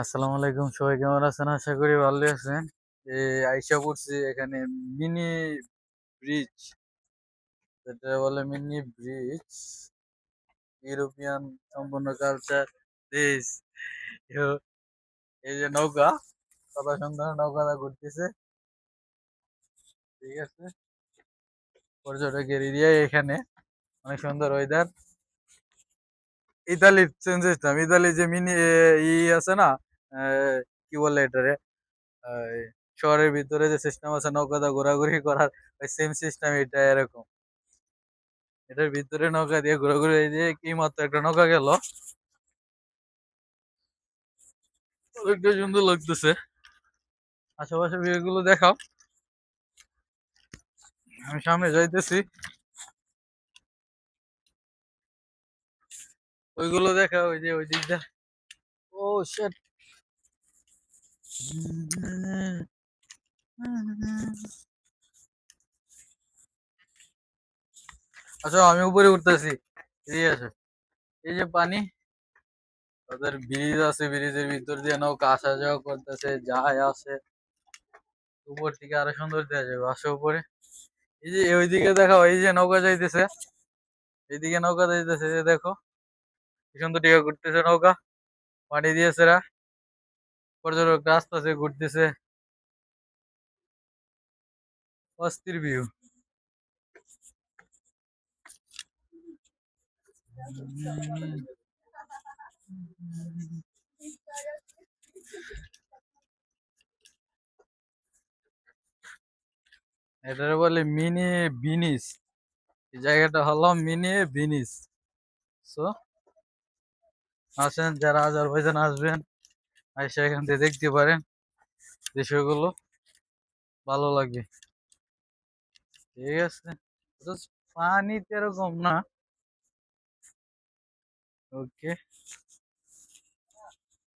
আসসালামু আলাইকুম, সবাই কেমন আছেন? আশা করি ভালো আছেন। আইসা পড়ছি এখানে মিনি ব্রিজ, যেটা বলে মিনি ব্রিজ, ইউরোপিয়ান সম্পূর্ণ কালচার দেশ। ইউ- এই যে নৌকা, কত সুন্দর নৌকাটা ঘুরতেছে। ঠিক আছে, পর্যটকের এরিয়া এখানে, অনেক সুন্দর ওয়েদার। ইতালির চেঞ্জ সিস্টেম, ইতালি যে মিনি ই আছে না, আহ, কি বলে এটারে, আহ, শহরের ভিতরে যে সিস্টেম আছে নৌকাটা ঘোরাঘুরি করার, ওই সেম সিস্টেম এটা এরকম। এটার ভিতরে নৌকা দিয়ে ঘোরাঘুরি, এই যে কি মাত্র একটা নৌকা গেল, অনেকটা সুন্দর লাগতেছে। আশেপাশে ভিউ গুলো দেখাও, আমি সামনে যাইতেছি, ওইগুলো দেখাও, ওই যে ওই দিকটা। ও শিট। আচ্ছা, আমি উপরে উঠতেছি। ঠিক আছে, এই যে পানি, ওদের ব্রিজ আছে, ব্রিজের ভিতর দিয়ে নৌকা আসা যাওয়া করতেছে, যায় আসে। উপর থেকে আরো সুন্দর দেওয়া যাবে, আসে উপরে। এই যে ওইদিকে দেখাও, এই যে নৌকা যাইতেছে, এইদিকে নৌকা যাইতেছে, এই যে দেখো কি সুন্দর টিকা ঘুরতেছে নৌকা, পানি দিয়েছে রা, পর্যটক আসতেছে, ঘুরতেছে, অস্থির ভিউ। এটারে বলে মিনি ভিনিস। এই জায়গাটা হলো মিনি ভিনিস। সো আসেন, যারা আজারবাইজান আসবেন, এসে এখান থেকে দেখতে পারেন দৃশ্যগুলো, ভালো লাগে। ঠিক আছে, Just পানি তো এরকম না। ওকে।